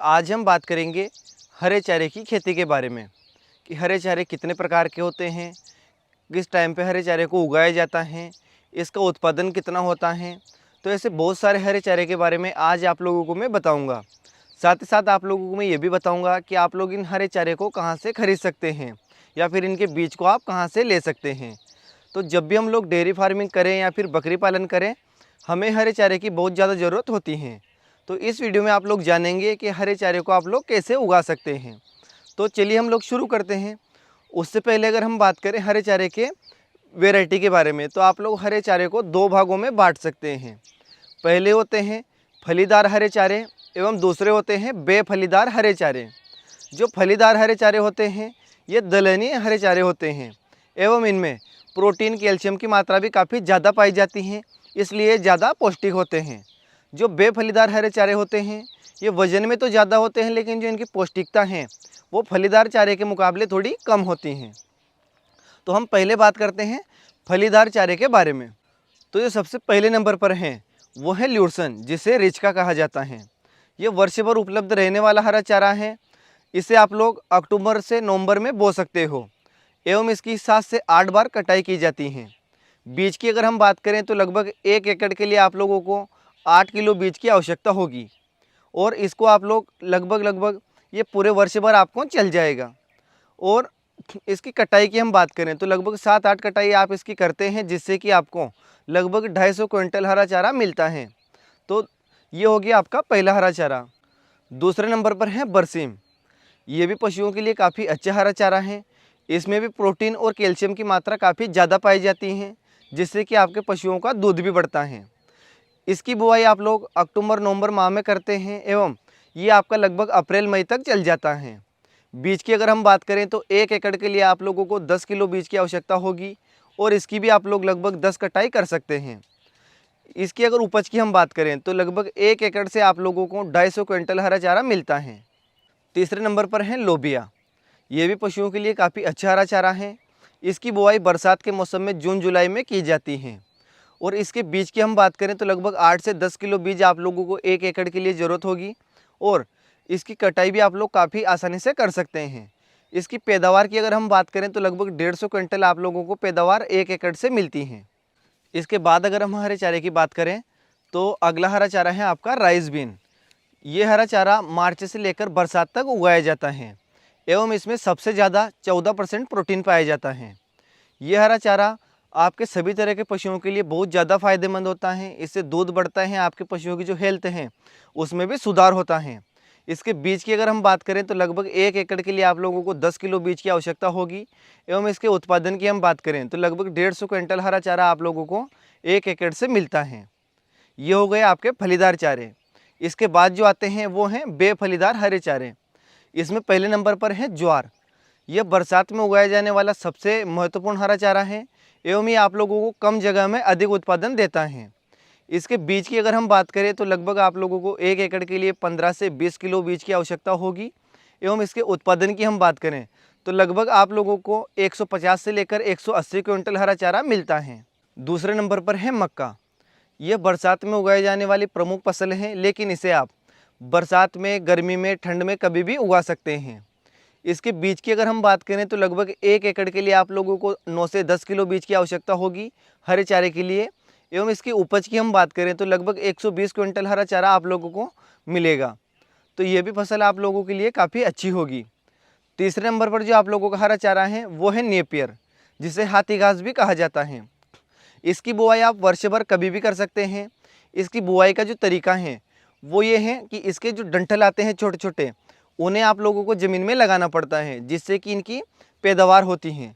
आज हम बात करेंगे हरे चारे की खेती के बारे में कि हरे चारे कितने प्रकार के होते हैं, किस टाइम पे हरे चारे को उगाया जाता है, इसका उत्पादन कितना होता है। तो ऐसे बहुत सारे हरे चारे के बारे में आज आप लोगों को मैं बताऊंगा। साथ ही साथ आप लोगों को मैं ये भी बताऊंगा कि आप लोग इन हरे चारे को कहाँ से खरीद सकते हैं या फिर इनके बीज को आप कहाँ से ले सकते हैं। तो जब भी हम लोग डेयरी फार्मिंग करें या फिर बकरी पालन करें, हमें हरे चारे की बहुत ज़्यादा ज़रूरत होती है। तो इस वीडियो में आप लोग जानेंगे कि हरे चारे को आप लोग कैसे उगा सकते हैं। तो चलिए हम लोग शुरू करते हैं। उससे पहले अगर हम बात करें हरे चारे के वैरायटी के बारे में, तो आप लोग हरे चारे को दो भागों में बांट सकते हैं। पहले होते हैं फलीदार हरे चारे एवं दूसरे होते हैं बेफलीदार हरे चारे। जो फलीदार हरे चारे होते हैं ये दलहनी हरे चारे होते हैं एवं इनमें प्रोटीन कैल्शियम की मात्रा भी काफ़ी ज़्यादा पाई जाती है, इसलिए ज़्यादा पौष्टिक होते हैं। जो बेफलीदार हरे चारे होते हैं ये वज़न में तो ज़्यादा होते हैं, लेकिन जो इनकी पौष्टिकता है वो फलीदार चारे के मुकाबले थोड़ी कम होती हैं। तो हम पहले बात करते हैं फलीदार चारे के बारे में। तो जो सबसे पहले नंबर पर हैं वो है ल्यूसन, जिसे रिचका कहा जाता है। ये वर्ष भर उपलब्ध रहने वाला हरा चारा है। इसे आप लोग अक्टूबर से नवंबर में बो सकते हो एवं इसकी 7 से 8 बार कटाई की जाती है। बीज की अगर हम बात करें तो लगभग 1 एकड़ के लिए आप लोगों को 8 किलो बीज की आवश्यकता होगी और इसको आप लोग लगभग ये पूरे वर्ष भर आपको चल जाएगा। और इसकी कटाई की हम बात करें तो लगभग 7-8 कटाई आप इसकी करते हैं, जिससे कि आपको लगभग 250 क्विंटल हरा चारा मिलता है। तो ये हो गया आपका पहला हरा चारा। दूसरे नंबर पर है बरसीम। ये भी पशुओं के लिए काफ़ी अच्छा हरा चारा है। इसमें भी प्रोटीन और कैल्शियम की मात्रा काफ़ी ज़्यादा पाई जाती है, जिससे कि आपके पशुओं का दूध भी बढ़ता है। इसकी बुआई आप लोग अक्टूबर नवंबर माह में करते हैं एवं ये आपका लगभग अप्रैल मई तक चल जाता है। बीज की अगर हम बात करें तो 1 एकड़ के लिए आप लोगों को 10 किलो बीज की आवश्यकता होगी और इसकी भी आप लोग लगभग 10 कटाई कर सकते हैं। इसकी अगर उपज की हम बात करें तो लगभग 1 एकड़ से आप लोगों को 250 क्विंटल हरा चारा मिलता है। तीसरे नंबर पर है लोबिया। ये भी पशुओं के लिए काफ़ी अच्छा हरा चारा है। इसकी बुआई बरसात के मौसम में जून जुलाई में की जाती है और इसके बीज की हम बात करें तो लगभग 8 से 10 किलो बीज आप लोगों को 1 एकड़ के लिए ज़रूरत होगी और इसकी कटाई भी आप लोग काफ़ी आसानी से कर सकते हैं। इसकी पैदावार की अगर हम बात करें तो लगभग 150 क्विंटल आप लोगों को पैदावार 1 एकड़ से मिलती है। इसके बाद अगर हम हरे चारे की बात करें तो अगला हरा चारा है आपका राइस बीन। ये हरा चारा मार्च से लेकर बरसात तक उगाया जाता है एवं इसमें सबसे ज़्यादा 14% प्रोटीन पाया जाता है। ये हरा चारा आपके सभी तरह के पशुओं के लिए बहुत ज़्यादा फायदेमंद होता है। इससे दूध बढ़ता है, आपके पशुओं की जो हेल्थ है उसमें भी सुधार होता है। इसके बीज की अगर हम बात करें तो लगभग 1 एकड़ के लिए आप लोगों को 10 किलो बीज की आवश्यकता होगी एवं इसके उत्पादन की हम बात करें तो लगभग 150 क्विंटल हरा चारा आप लोगों को 1 एकड़ से मिलता है। ये हो गए आपके फलीदार चारे। इसके बाद जो आते हैं वो हैं बेफलीदार हरे चारे। इसमें पहले नंबर पर है ज्वार। यह बरसात में उगाया जाने वाला सबसे महत्वपूर्ण हरा चारा है एवं ये आप लोगों को कम जगह में अधिक उत्पादन देता है। इसके बीज की अगर हम बात करें तो लगभग आप लोगों को 1 एकड़ के लिए 15 से 20 किलो बीज की आवश्यकता होगी एवं इसके उत्पादन की हम बात करें तो लगभग आप लोगों को 150 से लेकर 180 क्विंटल हरा चारा मिलता है। दूसरे नंबर पर है मक्का। यह बरसात में उगाई जाने वाली प्रमुख फसल है, लेकिन इसे आप बरसात में, गर्मी में, ठंड में कभी भी उगा सकते हैं। इसके बीज की अगर हम बात करें तो लगभग 1 एकड़ के लिए आप लोगों को 9 से 10 किलो बीज की आवश्यकता होगी हरे चारे के लिए एवं इसकी उपज की हम बात करें तो लगभग 120 क्विंटल हरा चारा आप लोगों को मिलेगा। तो ये भी फसल आप लोगों के लिए काफ़ी अच्छी होगी। तीसरे नंबर पर जो आप लोगों का हरा चारा है वो है नेपियर, जिसे हाथी घास भी कहा जाता है। इसकी बुआई आप वर्ष भर कभी भी कर सकते हैं। इसकी बुआई का जो तरीका है वो ये है कि इसके जो डंठल आते हैं छोटे छोटे, उन्हें आप लोगों को ज़मीन में लगाना पड़ता है, जिससे कि इनकी पैदावार होती है।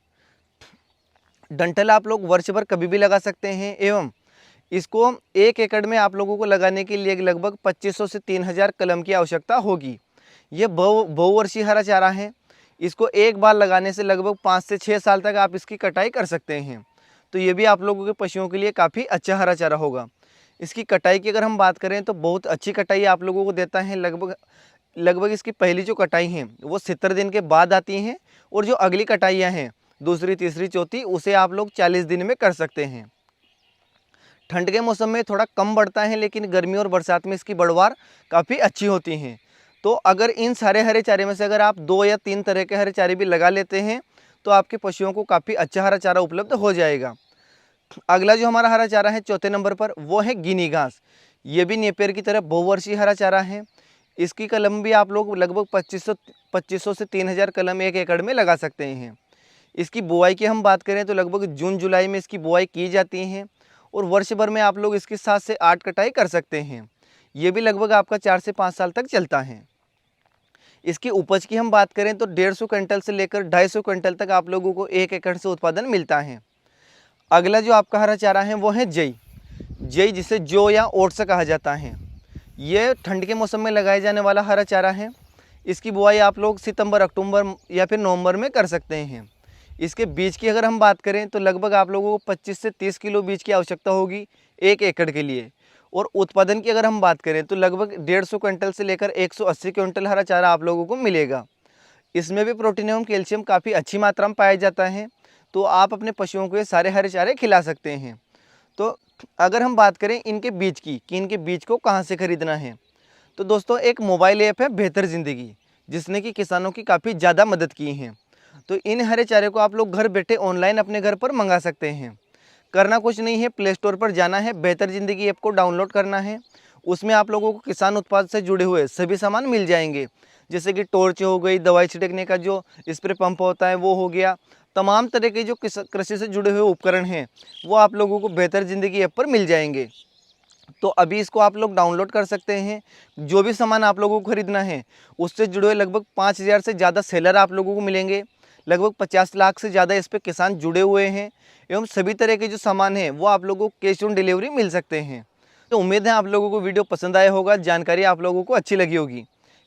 डंठल आप लोग वर्ष भर कभी भी लगा सकते हैं एवं इसको 1 एकड़ में आप लोगों को लगाने के लिए लगभग 2500 से 3000 कलम की आवश्यकता होगी। यह बहुवर्षीय हरा चारा है। इसको एक बार लगाने से लगभग 5 से 6 साल तक आप इसकी कटाई कर सकते हैं। तो ये भी आप लोगों के पशुओं के लिए काफ़ी अच्छा हरा चारा होगा। इसकी कटाई की अगर हम बात करें तो बहुत अच्छी कटाई आप लोगों को देता है। लगभग इसकी पहली जो कटाई है वो 70 दिन के बाद आती हैं और जो अगली कटाइयाँ हैं दूसरी, तीसरी, चौथी, उसे आप लोग 40 दिन में कर सकते हैं। ठंड के मौसम में थोड़ा कम बढ़ता है, लेकिन गर्मी और बरसात में इसकी बढ़वार काफ़ी अच्छी होती हैं। तो अगर इन सारे हरे चारे में से अगर आप 2 या 3 तरह के हरे चारे भी लगा लेते हैं तो आपके पशुओं को काफ़ी अच्छा हरा चारा उपलब्ध हो जाएगा। अगला जो हमारा हरा चारा है चौथे नंबर पर, वो है गिनी घास। ये भी नेपियर की तरह बहुवर्षीय हरा चारा है। इसकी कलम भी आप लोग लगभग 2500 से 3000 कलम 1 एकड़ में लगा सकते हैं। इसकी बुआई की हम बात करें तो लगभग जून जुलाई में इसकी बुआई की जाती है और वर्ष भर में आप लोग इसकी 7 से 8 कटाई कर सकते हैं। ये भी लगभग आपका 4 से 5 साल तक चलता है। इसकी उपज की हम बात करें तो 150 क्विंटल से लेकर 250 क्विंटल तक आप लोगों को 1 एकड़ से उत्पादन मिलता है। अगला जो आपका हरा चारा है वो है जई। जई जिसे जौ या ओट्स कहा जाता है। ये ठंड के मौसम में लगाए जाने वाला हरा चारा है। इसकी बुआई आप लोग सितंबर, अक्टूबर या फिर नवंबर में कर सकते हैं। इसके बीज की अगर हम बात करें तो लगभग आप लोगों को 25 से 30 किलो बीज की आवश्यकता होगी 1 एकड़ के लिए। और उत्पादन की अगर हम बात करें तो लगभग 150 क्विंटल से लेकर 180 क्विंटल हरा चारा आप लोगों को मिलेगा। इसमें भी प्रोटीन एवं कैल्शियम काफ़ी अच्छी मात्रा में पाया जाता है, तो आप अपने पशुओं को ये सारे हरे चारे खिला सकते हैं। तो अगर हम बात करें इनके बीज की कि इनके बीज को कहाँ से खरीदना है, तो दोस्तों एक मोबाइल ऐप है बेहतर ज़िंदगी, जिसने कि किसानों की काफ़ी ज़्यादा मदद की है। तो इन हरे चारे को आप लोग घर बैठे ऑनलाइन अपने घर पर मंगा सकते हैं। करना कुछ नहीं है, प्ले स्टोर पर जाना है, बेहतर ज़िंदगी ऐप को डाउनलोड करना है। उसमें आप लोगों को किसान उत्पाद से जुड़े हुए सभी सामान मिल जाएंगे, जैसे कि टॉर्च हो गई, दवाई छिड़कने का जो स्प्रे पंप होता है वो हो गया। तमाम तरह के जो कृषि से जुड़े हुए उपकरण हैं वो आप लोगों को बेहतर ज़िंदगी ऐप पर मिल जाएंगे। तो अभी इसको आप लोग डाउनलोड कर सकते हैं। जो भी सामान आप लोगों को खरीदना है उससे जुड़े हुए लगभग 5000 से ज़्यादा सेलर आप लोगों को मिलेंगे। लगभग 50 लाख से ज़्यादा इस पर किसान जुड़े हुए हैं एवं सभी तरह के जो सामान हैं वो आप लोगों को कैश ऑन डिलीवरी मिल सकते हैं। तो उम्मीद है आप लोगों को वीडियो पसंद आया होगा, जानकारी आप लोगों को अच्छी लगी होगी।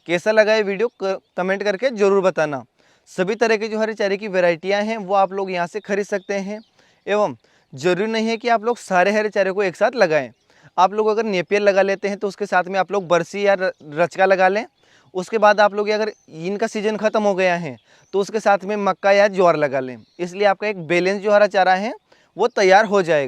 कैसा लगा ये वीडियो कमेंट करके ज़रूर बताना। सभी तरह के जो हरे चारे की वैरायटियाँ हैं वो आप लोग यहाँ से खरीद सकते हैं। एवं ज़रूरी नहीं है कि आप लोग सारे हरे चारे को एक साथ लगाएं। आप लोग अगर नेपियर लगा लेते हैं तो उसके साथ में आप लोग बरसी या रचका लगा लें। उसके बाद आप लोग अगर इनका सीजन ख़त्म हो गया है तो उसके साथ में मक्का या ज्वार लगा लें। इसलिए आपका एक बैलेंस जो हरा चारा है वो तैयार हो जाएगा।